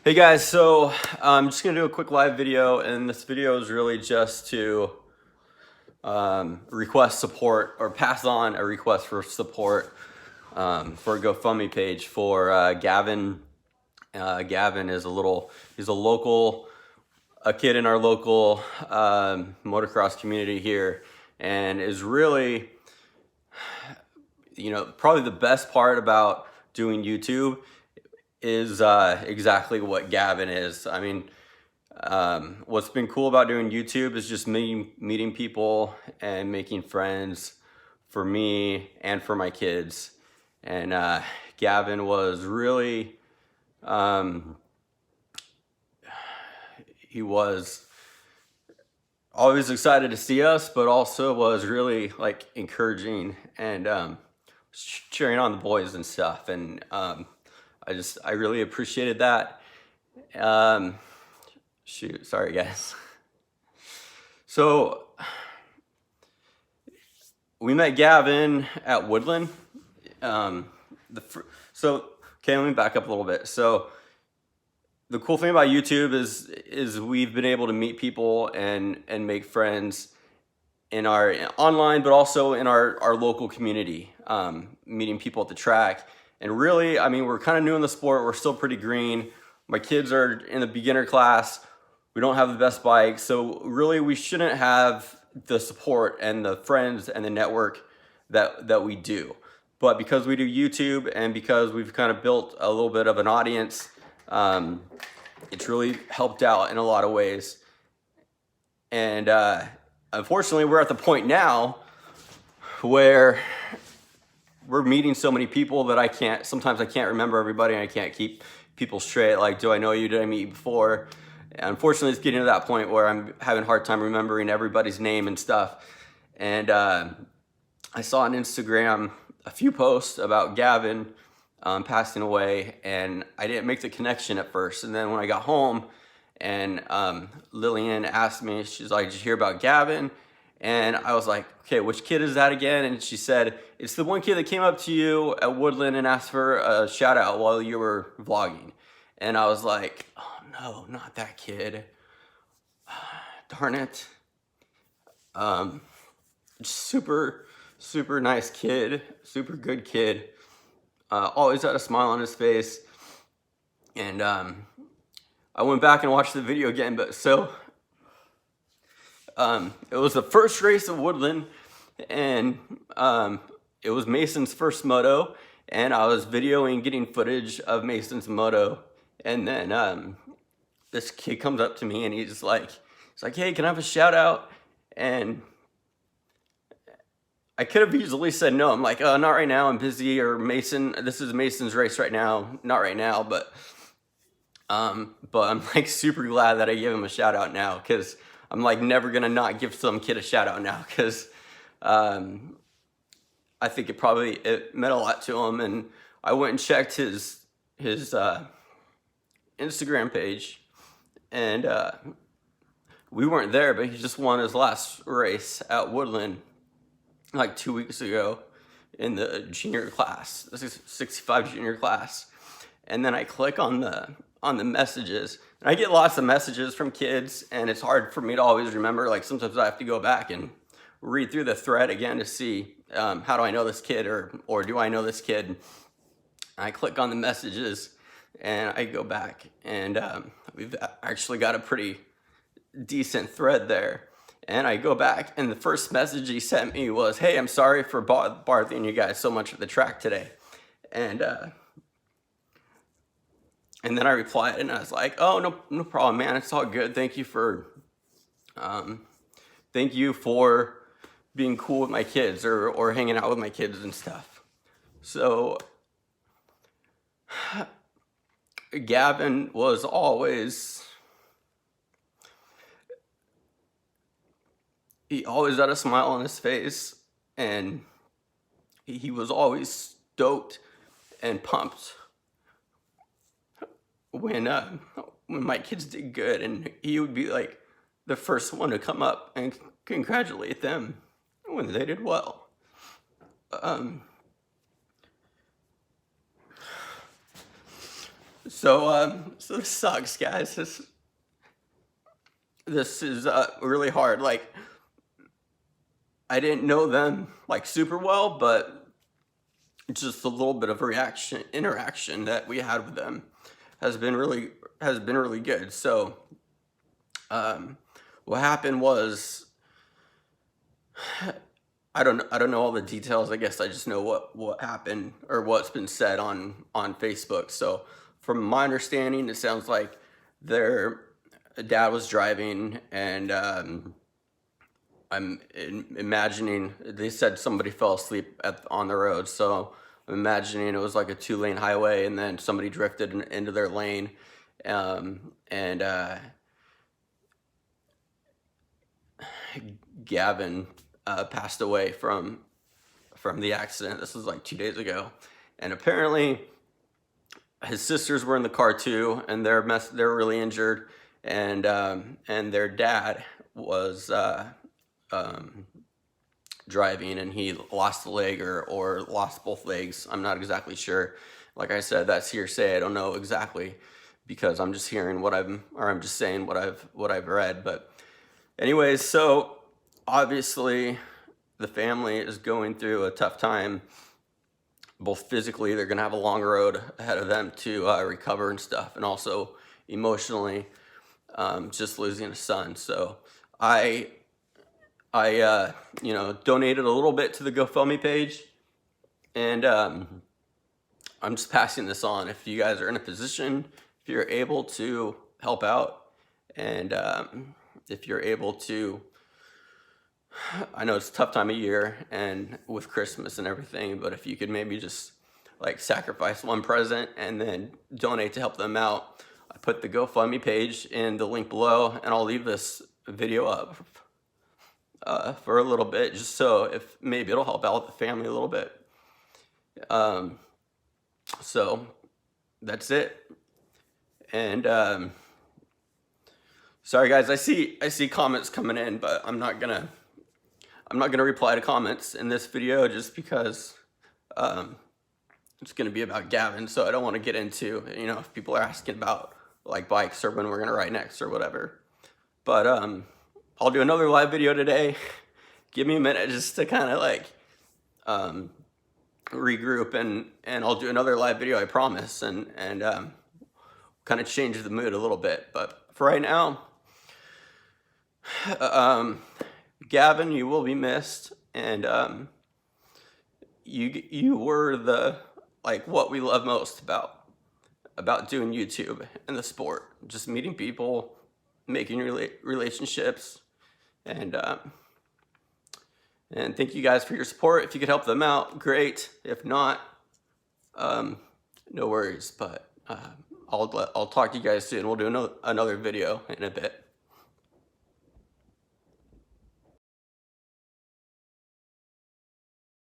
Hey guys, so I'm just gonna do a quick live video, and this video is really just to request support or pass on a request for support for a GoFundMe page for Gavin. Gavin is he's a kid in our local motocross community here, and is really, probably the best part about doing YouTube is exactly what Gavin is. I mean, what's been cool about doing YouTube is just meeting people and making friends for me and for my kids. And Gavin was really, he was always excited to see us, but also was really like encouraging and cheering on the boys and stuff. And I really appreciated that. Shoot, sorry guys. So we met Gavin at Woodland. Okay, let me back up a little bit. So the cool thing about YouTube is we've been able to meet people and make friends in our online, but also in our local community, meeting people at the track. And really, I mean, we're kind of new in the sport. We're still pretty green. My kids are in the beginner class. We don't have the best bikes. So really, we shouldn't have the support and the friends and the network that we do. But because we do YouTube and because we've kind of built a little bit of an audience, it's really helped out in a lot of ways. And unfortunately, we're at the point now where we're meeting so many people that sometimes I can't remember everybody, and I can't keep people straight. Like, do I know you? Did I meet you before? And unfortunately, it's getting to that point where I'm having a hard time remembering everybody's name and stuff. And I saw on Instagram a few posts about Gavin passing away, and I didn't make the connection at first. And then when I got home and Lillian asked me, she's like, did you hear about Gavin? And I was like, okay, which kid is that again? And she said, it's the one kid that came up to you at Woodland and asked for a shout out while you were vlogging. And I was like, oh no, not that kid. Darn it. Super nice kid, super good kid. Always had a smile on his face. And I went back and watched the video again, but it was the first race of Woodland, and it was Mason's first moto, and I was videoing getting footage of Mason's moto, and then this kid comes up to me and he's like, hey, can I have a shout out? And I could have easily said no. I'm like, not right now, I'm busy, or Mason, this is Mason's race right now, not right now, but I'm like super glad that I gave him a shout out now, because I'm like never gonna not give some kid a shout out now, because I think it meant a lot to him. And I went and checked his Instagram page, and we weren't there, but he just won his last race at Woodland like 2 weeks ago in the junior class, the 65 junior class. And then I click on the messages, and I get lots of messages from kids, and it's hard for me to always remember. Like, sometimes I have to go back and read through the thread again to see how do I know this kid, or do I know this kid. And I click on the messages and I go back, and we've actually got a pretty decent thread there. And I go back, and the first message he sent me was, hey, I'm sorry for bothering you guys so much at the track today. And then I replied, and I was like, oh, no problem, man. It's all good. Thank you for being cool with my kids, or hanging out with my kids and stuff. So Gavin was he always had a smile on his face, and he was always stoked and pumped when my kids did good, and he would be like the first one to come up and congratulate them when they did well. So this sucks, guys. This is really hard. Like, I didn't know them like super well, but just a little bit of interaction that we had with them has been really good. So what happened was, I don't know all the details. I guess I just know what happened or what's been said on Facebook. So from my understanding, it sounds like their dad was driving, and I'm imagining they said somebody fell asleep on the road. So I'm imagining it was like a 2-lane highway, and then somebody drifted into their lane, and Gavin passed away from the accident. This was like 2 days ago, and apparently his sisters were in the car too, and they're really injured, and their dad was driving, and he lost a leg or lost both legs. I'm not exactly sure. Like I said, that's hearsay. I don't know exactly, because I'm just hearing I'm just saying what I've read. But anyways, so obviously the family is going through a tough time. Both physically, they're gonna have a long road ahead of them to recover and stuff, and also emotionally, just losing a son. So I donated a little bit to the GoFundMe page, and I'm just passing this on. If you guys are in a position, if you're able to help out, and if you're able to, I know it's a tough time of year and with Christmas and everything, but if you could maybe just like sacrifice one present and then donate to help them out. I put the GoFundMe page in the link below, and I'll leave this video up for a little bit, just so if maybe it'll help out the family a little bit. So that's it. And sorry guys, I see comments coming in, but I'm not gonna reply to comments in this video, just because it's gonna be about Gavin. So I don't want to get into, if people are asking about like bikes or when we're gonna ride next or whatever. But I'll do another live video today. Give me a minute just to kind of like regroup, and I'll do another live video, I promise, and kind of change the mood a little bit. But for right now, Gavin, you will be missed, and you were the what we love most about doing YouTube and the sport, just meeting people, making relationships, and thank you guys for your support. If you could help them out, great. If not, no worries. But I'll talk to you guys soon. We'll do another video in a bit.